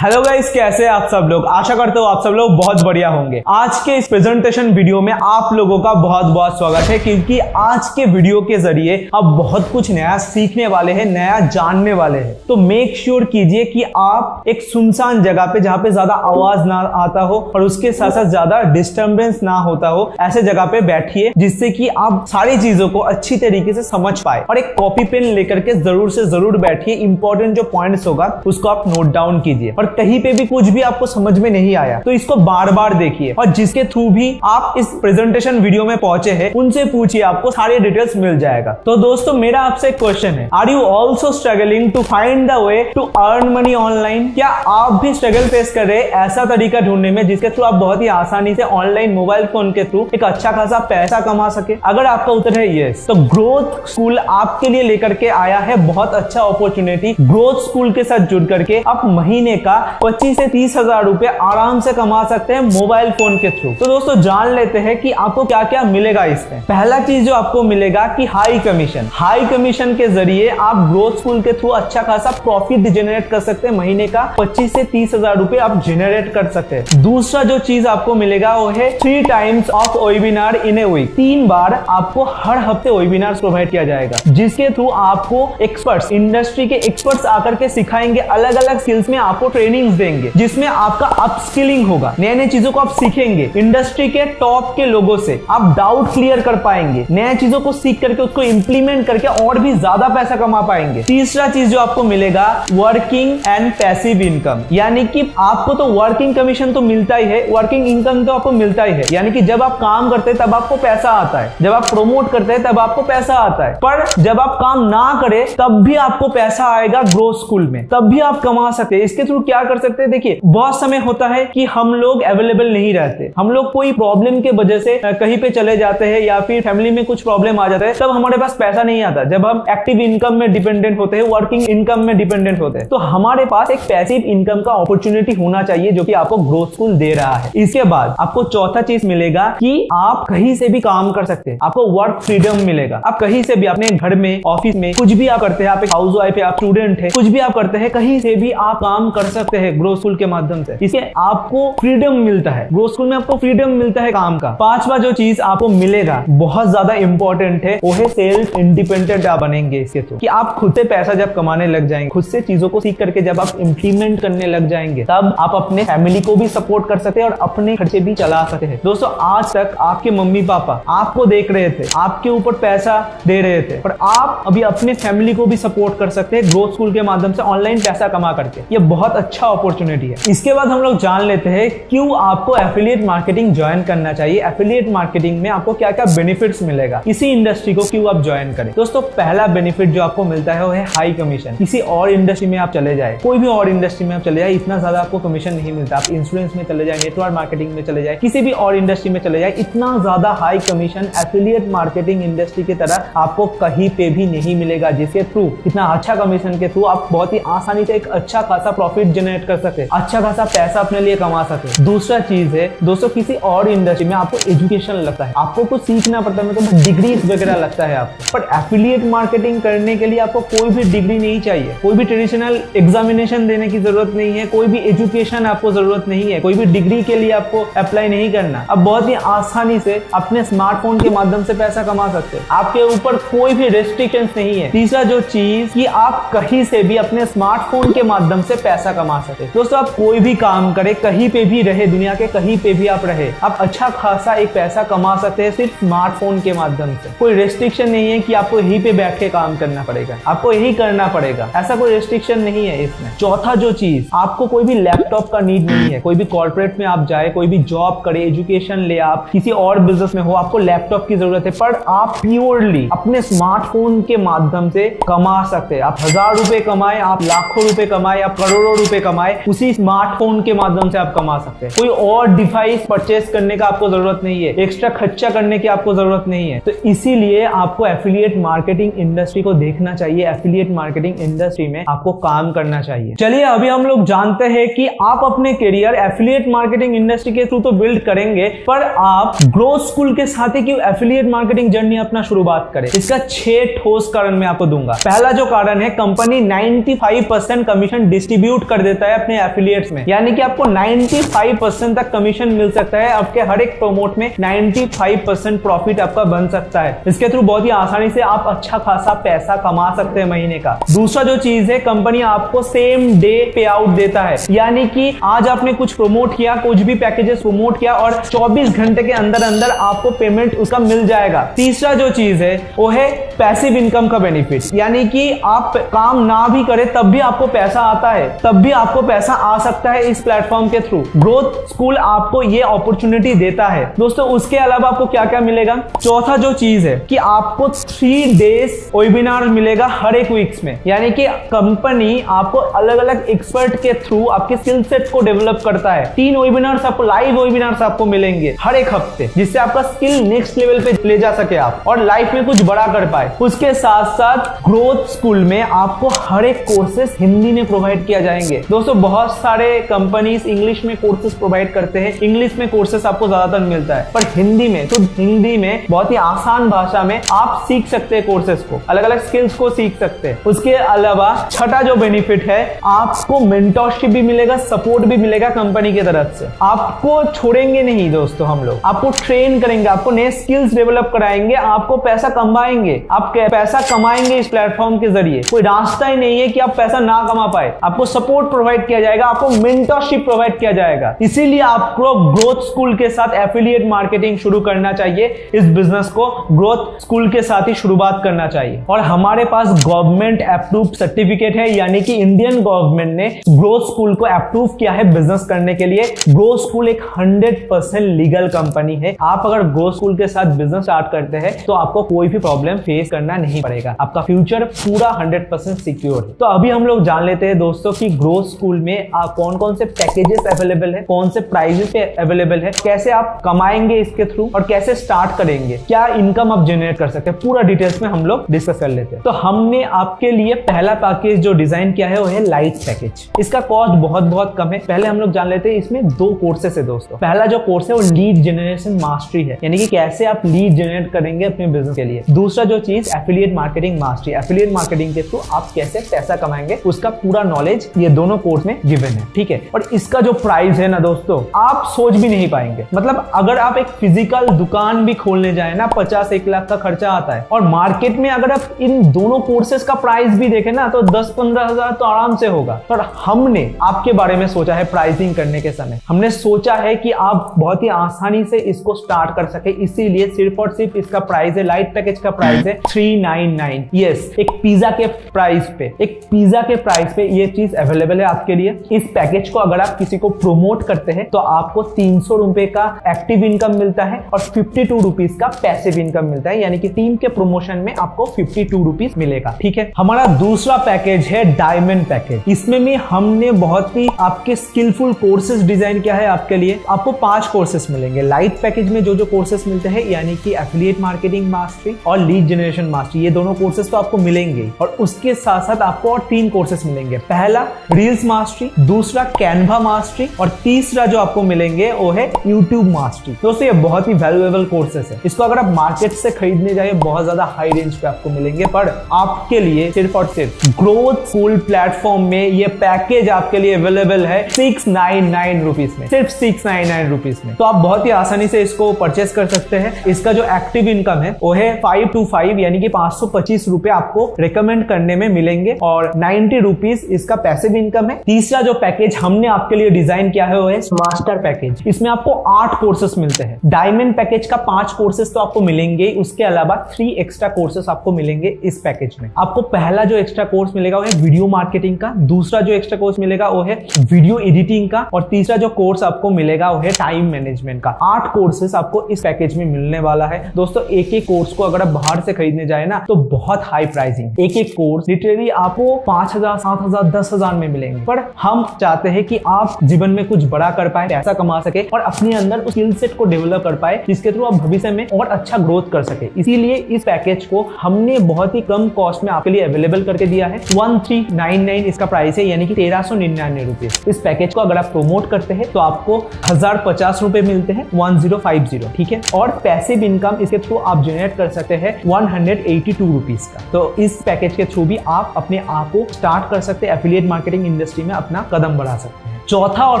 Hello guys, कैसे हैं आप सब लोग। आशा करता हूँ आप सब लोग बहुत बढ़िया होंगे। आज के इस प्रेजेंटेशन वीडियो में आप लोगों का बहुत बहुत स्वागत है, क्योंकि आज के वीडियो के जरिए आप बहुत कुछ नया सीखने वाले हैं, नया जानने वाले हैं। तो मेक श्योर कीजिए कि आप एक सुनसान जगह पे, जहाँ पे ज्यादा आवाज ना आता हो और उसके साथ साथ ज्यादा डिस्टर्बेंस ना होता हो, ऐसे जगह पे बैठिए जिससे कि आप सारी चीजों को अच्छी तरीके से समझ पाए। और एक कॉपी पेन लेकर के जरूर से जरूर बैठिए। इंपॉर्टेंट जो पॉइंट्स होगा उसको आप नोट डाउन कीजिए। और कहीं पे भी कुछ भी आपको समझ में नहीं आया तो इसको बार बार देखिए, और जिसके थ्रू भी आप इस प्रेजेंटेशन वीडियो में पहुंचे हैं उनसे पूछिए, आपको सारी डिटेल्स मिल जाएगा। तो दोस्तों, मेरा आपसे एक क्वेश्चन है, are you also struggling to find the way to earn money online? क्या आप भी स्ट्रगल फेस कर रहे हैं ऐसा तरीका ढूंढने में जिसके थ्रू आप बहुत ही आसानी से ऑनलाइन मोबाइल फोन के थ्रू एक अच्छा खासा पैसा कमा सके? अगर आपका उत्तर है यस, तो ग्रोथ स्कूल आपके लिए लेकर के आया है बहुत अच्छा अपॉर्चुनिटी। ग्रोथ स्कूल के साथ जुड़ करके आप महीने का 25 से 30 हजार रुपए आराम से कमा सकते हैं मोबाइल फोन के थ्रू। तो दोस्तों, जान लेते हैं कि आपको क्या क्या मिलेगा इसमें। पहला चीज जो आपको मिलेगा कि हाई कमीशन। हाई कमीशन के जरिए आप ग्रोथ स्कूल के थ्रू अच्छा खासा प्रॉफिट जनरेट कर सकते हैं। महीने का 25 से 30 हजार रुपए आप जनरेट कर सकते हैं। दूसरा जो चीज आपको मिलेगा वो है 3 times of webinar in a week. 3 बार आपको हर हफ्ते वेबिनार प्रोवाइड किया जाएगा, जिसके थ्रू आपको एक्सपर्ट्स, इंडस्ट्री के एक्सपर्ट्स आकर के सिखाएंगे, अलग अलग स्किल्स में आपको ट्रेनिंग देंगे, जिसमें आपका अपस्किलिंग होगा। नए नए चीजों को आप सीखेंगे। इंडस्ट्री के टॉप के लोगों से आप डाउट क्लियर कर पाएंगे। नए चीजों को सीख करके उसको इंप्लीमेंट करके और भी ज्यादा पैसा कमा पाएंगे। तीसरा चीज जो आपको मिलेगा, वर्किंग एंड पैसिव इनकम। यानी कि आपको तो वर्किंग कमीशन तो मिलता ही है, वर्किंग इनकम तो आपको मिलता ही है। यानी कि जब आप काम करते हैं तब आपको पैसा आता है, जब आप प्रोमोट करते हैं तब आपको पैसा आता है। पर जब आप काम ना करें तब भी आपको पैसा आएगा ग्रोथ स्कूल में, तब भी आप कमा सकते हैं। इसके थ्रू क्या कर सकते हैं, देखिए बहुत समय होता है कि हम लोग अवेलेबल नहीं रहते, हम लोग कोई प्रॉब्लम के वजह से कहीं पे चले जाते हैं या फिर फैमिली में कुछ प्रॉब्लम आ जाता है, तब हमारे पास पैसा नहीं आता। जब हम एक्टिव इनकम में डिपेंडेंट होते हैं, वर्किंग इनकम में डिपेंडेंट होते हैं, तो हमारे पास एक पैसिव इनकम का अपॉर्चुनिटी होना चाहिए जो कि आपको ग्रोथ स्कूल दे रहा है। इसके बाद आपको चौथा चीज मिलेगा कि आप कहीं से भी काम कर सकते हैं, आपको वर्क फ्रीडम मिलेगा। आप कहीं से भी अपने घर में, ऑफिस में, कुछ भी आप करते हैं, आप एक हाउस वाइफ है, आप स्टूडेंट है, कुछ भी आप करते हैं, कहीं से भी आप काम कर सकते हैं ग्रोथ स्कूल के माध्यम से। इससे आपको फ्रीडम मिलता है, ग्रोथ स्कूल में आपको फ्रीडम मिलता है काम का। पांचवा जो चीज आपको मिलेगा बहुत ज्यादा इंपॉर्टेंट है, वो है सेल्फ इंडिपेंडेंट आप बनेंगे इसके थ्रू, कि आप खुद से पैसा जब कमाने लग जाएंगे, खुद से चीजों को सीख करके जब आप इंप्लीमेंट करने लग जाएंगे, तब आप अपने फैमिली को भी सपोर्ट कर सकते हैं और अपने खर्चे भी चला सकते हैं। दोस्तों, आज तक आपके मम्मी पापा आपको देख रहे थे, आपके ऊपर पैसा दे रहे थे, पर आप अभी अपने फैमिली को भी सपोर्ट कर सकते हैं ग्रोथ स्कूल के माध्यम से ऑनलाइन पैसा कमा करके। ये बहुत अच्छा अपॉर्चुनिटी है। इसके बाद हम लोग जान लेते हैं क्यों आपको एफिलिएट मार्केटिंग ज्वाइन करना चाहिए। एफिलिएट मार्केटिंग में आपको क्या क्या बेनिफिट्स मिलेगा, इसी इंडस्ट्री को क्यों आप ज्वाइन करें। दोस्तों, पहला बेनिफिट जो आपको मिलता है वो है हाई कमीशन। किसी और इंडस्ट्री में आप चले जाए, कोई भी और इंडस्ट्री में आप चले जाए, इतना ज्यादा आपको कमीशन नहीं मिलता। आप इंश्योरेंस में चले जाए, नेटवर्क मार्केटिंग में चले जाए, किसी भी और इंडस्ट्री में चले जाए, इतना ज्यादा high commission affiliate marketing industry की तरह आपको कहीं पे भी नहीं मिलेगा, जिसके थ्रू इतना अच्छा कमीशन के थ्रू आप बहुत ही आसानी से एक अच्छा खासा प्रॉफिट जनरेट कर सकते, अच्छा खासा पैसा अपने लिए कमा सकते। दूसरा चीज है दोस्तों, किसी और इंडस्ट्री में आपको एजुकेशन लगता है, आपको कुछ सीखना पड़ता है, मतलब डिग्री वगैरह लगता है आपको। पर एफिलिएट मार्केटिंग करने के लिए आपको कोई भी डिग्री नहीं चाहिए, कोई भी ट्रेडिशनल एग्जामिनेशन देने की जरूरत नहीं है, कोई भी एजुकेशन आपको जरूरत नहीं है, कोई भी डिग्री के लिए आपको अप्लाई नहीं करना। अब बहुत ही आसानी से अपने स्मार्टफोन के माध्यम से पैसा कमा सकते हैं, आपके ऊपर कोई भी रेस्ट्रिक्शंस नहीं है। तीसरा जो चीज कि आप कहीं से भी अपने स्मार्टफोन के माध्यम से पैसा कमा सकते हैं। दोस्तों, आप कोई भी काम करें, कहीं पे भी रहे, दुनिया के कहीं पे भी आप रहे, आप अच्छा खासा एक पैसा कमा सकते हैं सिर्फ स्मार्टफोन के माध्यम से। कोई रेस्ट्रिक्शन नहीं है कि आपको यहीं पे बैठ के काम करना पड़ेगा, आपको यही करना पड़ेगा, ऐसा कोई रेस्ट्रिक्शन नहीं है इसमें। चौथा जो चीज, आपको कोई भी लैपटॉप का नीड नहीं है। कोई भी कॉर्पोरेट में आप जाए, कोई भी जॉब करे, एजुकेशन ले, आप किसी और बिजनेस में हो, आपको लैपटॉप की जरूरत है, पर आप प्योरली अपने स्मार्टफोन के माध्यम से कमा सकते हैं। आप 1000 रुपए कमाए, आप लाखों रुपए कमाए, आप करोड़ों रुपए कमाए, उसी स्मार्टफोन के माध्यम से आप कमा सकते हैं। कोई और डिवाइस परचेस करने का आपको जरूरत नहीं है, एक्स्ट्रा खर्चा करने की आपको जरूरत नहीं है। तो इसीलिए आपको एफिलिएट मार्केटिंग इंडस्ट्री को देखना चाहिए, एफिलिएट मार्केटिंग इंडस्ट्री में आपको काम करना चाहिए। चलिए, अभी हम लोग जानते हैं कि आप अपने करियर एफिलिएट मार्केटिंग इंडस्ट्री के थ्रू तो बिल्ड करेंगे, पर आप ग्रोथ स्कूल के साथ ही क्यों एफिलिएट मार्केटिंग जर्नी अपना शुरुआत करें। इसका 6 ठोस कारण मैं आपको दूंगा। पहला जो कारण है, कंपनी 95% कमीशन डिस्ट्रीब्यूट कर देता है अपने एफिलिएट्स में, यानी कि आपको 95% तक कमीशन मिल सकता है। आपके हर एक प्रोमोट में 95% प्रॉफिट आपका बन सकता है। इसके थ्रू बहुत ही आसानी से आप अच्छा खासा पैसा कमा सकते हैं महीने का। दूसरा जो चीज है, कंपनी आपको सेम डे पे आउट देता है, यानी कि आज आपने कुछ प्रमोट किया, कुछ भी पैकेजेस प्रमोट किया और 24 घंटे के अंदर अंदर आपको पेमेंट उसका मिल जाएगा। तीसरा जो चीज है वो है पैसिव इनकम का बेनिफिट, यानी कि आप काम ना भी करें तब भी आपको पैसा आता है, तब भी आपको पैसा आ सकता है इस प्लेटफॉर्म के थ्रू। ग्रोथ स्कूल आपको ये अपॉर्चुनिटी देता है दोस्तों। उसके अलावा आपको क्या क्या मिलेगा? चौथा जो चीज है कि आपको 3 डेज वेबिनार मिलेगा हर एक वीक्स में, यानी कि कंपनी आपको अलग अलग एक्सपर्ट के थ्रू आपके स्किल सेट को डेवलप करता है। 3 वेबिनार्स आपको, लाइव वेबिनार्स आपको मिलेंगे हर एक हफ्ते, जिससे आपका स्किल नेक्स्ट लेवल पे ले जा सके आप और लाइफ में कुछ बड़ा कर पाए। उसके साथ साथ ग्रोथ स्कूल में आपको हर एक कोर्सेस हिंदी में प्रोवाइड किया जाएंगे दोस्तों। बहुत सारे कंपनीज इंग्लिश में कोर्सेस प्रोवाइड करते हैं, इंग्लिश में कोर्सेस आपको ज्यादातर मिलता है, पर हिंदी में, तो हिंदी में बहुत ही आसान भाषा में आप सीख सकते हैं कोर्सेस को, अलग अलग स्किल्स को सीख सकते हैं। उसके अलावा छठा जो बेनिफिट है, आपको मेंटरशिप भी मिलेगा, सपोर्ट भी मिलेगा कंपनी की तरफ से। आपको छोड़ेंगे नहीं दोस्तों, हम लोग आपको ट्रेन करेंगे, आपको नए स्किल्स डेवलप कराएंगे, आपको पैसा कमाएंगे, आप पैसा कमाएंगे इस प्लेटफॉर्म के जरिए। कोई रास्ता ही नहीं है कि आप पैसा ना कमा पाए। आपको सपोर्ट प्रोवाइड किया जाएगा, आपको मेंटरशिप प्रोवाइड किया जाएगा। इसीलिए आपको ग्रोथ स्कूल के साथ एफिलिएट मार्केटिंग शुरू करना चाहिए। इस बिजनेस को ग्रोथ स्कूल के साथ ही शुरुआत करना चाहिए। और हमारे पास गवर्नमेंट अप्रूव सर्टिफिकेट है, यानी कि इंडियन गवर्नमेंट ने ग्रोथ स्कूल को अप्रूव किया है बिजनेस करने के लिए। ग्रोथ स्कूल एक 100% लीगल कंपनी है। आप अगर ग्रोथ स्कूल के साथ बिजनेस स्टार्ट करते हैं तो आपको कोई भी प्रॉब्लम फेस करना नहीं पड़ेगा, आपका फ्यूचर पूरा 100% सिक्योर है। तो अभी हम लोग जान लेते हैं दोस्तों कि ग्रोथ स्कूल में कौन कौन से पैकेजेस अवेलेबल है, कौन से प्राइजेस पे अवेलेबल है, कैसे आप कमाएंगे इसके थ्रू और कैसे स्टार्ट करेंगे, क्या इनकम आप जनरेट कर सकते हैं, पूरा डिटेल्स में हम लोग डिस्कस कर लेते हैं। तो हमने आपके लिए पहला पैकेज जो डिजाइन किया है वो है लाइट पैकेज। इसका कॉस्ट बहुत कम है। पहले हम लोग जान लेते हैं इसमें 2 कोर्सेस है दोस्तों। पहला जो कोर्स है वो लीड जनरेशन मास्टरी है, यानी कि कैसे आप लीड जनरेट करेंगे अपने बिजनेस के लिए। दूसरा जो चीज affiliate marketing mastery, affiliate marketing के थ्रू आप कैसे पैसा कमाएंगे उसका पूरा नॉलेज ये दोनों कोर्स में गिवन है, ठीक है। और इसका जो प्राइस है ना दोस्तों, आप सोच भी नहीं पाएंगे। मतलब अगर आप एक फिजिकल दुकान भी खोलने जाए ना, 50-1 लाख का खर्चा आता है, और मार्केट में अगर आप इन दोनों कोर्सेज का प्राइस भी देखें ना तो 10-15 हजार तो आराम से होगा। पर हमने आपके बारे में सोचा है प्राइसिंग करने के समय, हमने सोचा है कि आप बहुत ही आसानी से इसको स्टार्ट कर सके, इसीलिए सिर्फ और सिर्फ इसका प्राइस है, लाइट पैकेज का प्राइस है 399। यस, एक पिज्जा के प्राइस पे, एक पिज्जा के प्राइस पे ये चीज अवेलेबल है आपके लिए। इस पैकेज को अगर आप किसी को प्रोमोट करते हैं तो आपको 300 रुपए का एक्टिव इनकम मिलता है और 52 रुपीज का पैसिव इनकम मिलता है, यानी कि टीम के प्रमोशन में आपको 52 रुपीज मिलेगा, ठीक है। हमारा दूसरा पैकेज है डायमंड पैकेज। इसमें भी हमने बहुत ही आपके स्किलफुल कोर्सेज डिजाइन किया है आपके लिए। आपको 5 कोर्सेज मिलेंगे लाइट पैकेज में। जो कोर्सेज मिलते हैं, यानी कि एफिलिएट मार्केटिंग मास्टरी और लीड जनरेशन मास्टरी, ये दोनों कोर्सेज तो आपको मिलेंगे। और उसके साथ साथ आपको और 3 कोर्सेज मिलेंगे। पहला रील्स मास्टरी, दूसरा कैनवा मास्टरी और तीसरा जो आपको मिलेंगे वो है यूट्यूब मास्टरी। दोस्तों ये बहुत ही वैल्यूएबल कोर्सेज है। इसको अगर आप मार्केट से खरीदने जाए बहुत ज्यादा हाई रेंज पे आपको मिलेंगे, पर आपके लिए सिर्फ और सिर्फ ग्रोथ स्कूल प्लेटफॉर्म में ये पैकेज आपके लिए अवेलेबल है 699 रुपीज में, सिर्फ 699 रुपीज में। तो आप बहुत ही आसानी से इसको परचेस कर सकते हैं। इसका जो एक्टिव इनकम है वो है 525, यानी कि 525 रुपए आपको रिकमेंड करने में मिलेंगे और 90 रुपीज इसका पैसिव इनकम है। तीसरा जो पैकेज हमने आपके लिए डिजाइन किया है वो है मास्टर पैकेज। इसमें आपको 8 कोर्सेस मिलते हैं। डायमंड पैकेज का 5 कोर्सेस तो आपको मिलेंगे, उसके अलावा 3 एक्स्ट्रा कोर्सेस आपको मिलेंगे इस पैकेज में। आपको पहला जो एक्स्ट्रा कोर्स मिलेगा वो है वीडियो मार्केटिंग का, दूसरा जो एक्स्ट्रा कोर्स मिलेगा वो है वीडियो एडिटिंग का और तीसरा जो कोर्स आपको मिलेगा वो है टाइम मैनेजमेंट का। 8 कोर्सेस आपको इस पैकेज में मिलने वाला है। दोस्तों एक एक कोर्स को अगर आप बाहर से खरीदने जाए ना तो बहुत हाई प्राइसिंग, एक एक कोर्स लिटरली आपको 5000, 7000, 10,000 में मिलेंगे। पर हम चाहते हैं कि आप जीवन में कुछ बड़ा कर पाए, पैसा कमा सके और अपने अंदर उस स्किल सेट को डेवलप कर पाए जिसके थ्रू आप भविष्य में और अच्छा ग्रोथ कर सके। इसीलिए इस पैकेज को हमने बहुत ही कम कॉस्ट में आपके लिए अवेलेबल करके दिया है। 1399 इसका प्राइस है, यानी कि 1399 रुपीज। इस पैकेज को अगर आप प्रोमोट करते हैं तो आपको 1050 रुपए मिलते हैं, 1050, ठीक है। और पैसिव इनकम इसके थ्रू आप जनरेट कर सकते हैं 182 रुपीज का। तो इस पैकेज के थ्रू भी आप अपने आप को स्टार्ट कर सकते हैं एफिलिएट मार्केटिंग इंडस्ट्री में अपना कदम बढ़ा सकते हैं। चौथा और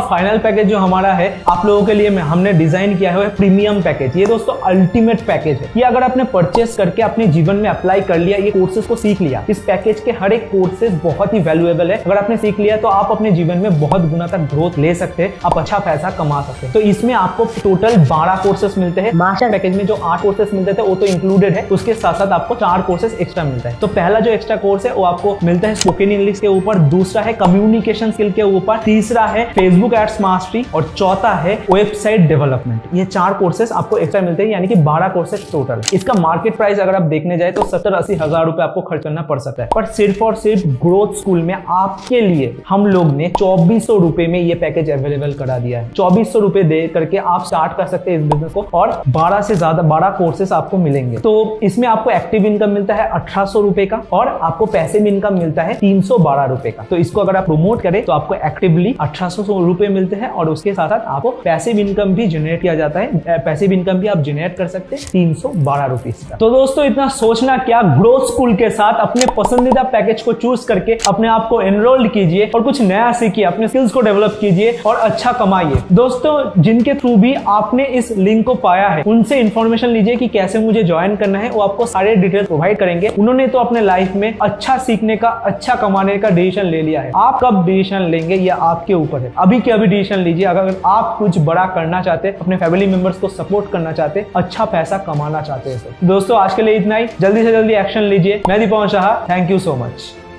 फाइनल पैकेज जो हमारा है आप लोगों के लिए हमने डिजाइन किया है प्रीमियम पैकेज। ये दोस्तों अल्टीमेट पैकेज है। ये अगर आपने परचेस करके अपने जीवन में अप्लाई कर लिया, ये कोर्सेज को सीख लिया, इस पैकेज के हर एक कोर्सेज बहुत ही वैल्यूएबल है। अगर आपने सीख लिया तो आप अपने जीवन में बहुत गुना तक ग्रोथ ले सकते हैं, आप अच्छा पैसा कमा सकते हैं। तो इसमें आपको टोटल 12 कोर्सेज मिलते हैं। मास्टर पैकेज में जो 8 कोर्सेज मिलते थे वो तो इंक्लूडेड है, उसके साथ साथ आपको 4 कोर्सेज एक्स्ट्रा मिलता है। तो पहला जो एक्स्ट्रा कोर्स है वो आपको मिलता है स्पोकन इंग्लिश के ऊपर, दूसरा है कम्युनिकेशन स्किल के ऊपर, तीसरा है फेसबुक एड्स मास्टरी और चौथा है वेबसाइट डेवलपमेंट। ये 4 कोर्सेज आपको एक्स्ट्रा मिलते हैं, यानी कि 12 कोर्सेज टोटल। इसका मार्केट प्राइस अगर आप देखने जाए तो 70-80 हजार रुपए आपको खर्च करना पड़ सकता है, पर सिर्फ और सिर्फ ग्रोथ स्कूल में आपके लिए हम लोग ने 2400 रुपए में ये पैकेज अवेलेबल करा दिया है। 2400 रुपए दे करके आप स्टार्ट कर सकते हैं इस बिजनेस को और 12 से ज्यादा 12 कोर्सेज आपको मिलेंगे। तो इसमें आपको एक्टिव इनकम मिलता है 1800 रुपए का और आपको पैसिव इनकम मिलता है 312 रुपए का। तो इसको अगर आप प्रमोट करें तो आपको एक्टिवली 1800 रुपए मिलते हैं और उसके साथ साथ आपको पैसिव इनकम भी जनरेट किया जाता है। पैसिव इनकम भी आप जनरेट कर सकते हैं 312 रुपीज का। तो दोस्तों इतना सोचना क्या, ग्रोथ स्कूल के साथ अपने पसंदीदा पैकेज को चूज करके अपने आप को एनरोल्ड कीजिए और कुछ नया सीखिए, अपने स्किल्स को डेवलप कीजिए और अच्छा कमाइए। दोस्तों जिनके थ्रू भी आपने इस लिंक को पाया है उनसे इंफॉर्मेशन लीजिए कि कैसे मुझे ज्वाइन करना है, वो आपको सारे डिटेल्स प्रोवाइड करेंगे। उन्होंने तो अपने लाइफ में अच्छा सीखने का, अच्छा कमाने का डिसीजन ले लिया है। आप कब डिसीजन लेंगे ये आपके ऊपर है। अभी के अभी डिसीजन लीजिए। अगर आप कुछ बड़ा करना चाहते, अपने फैमिली मेंबर्स को सपोर्ट करना चाहते, अच्छा पैसा कमाना चाहते हैं। दोस्तों आज के लिए इतना ही। जल्दी से जल्दी एक्शन लीजिए। मैं Deepansh Shah, thank you so much.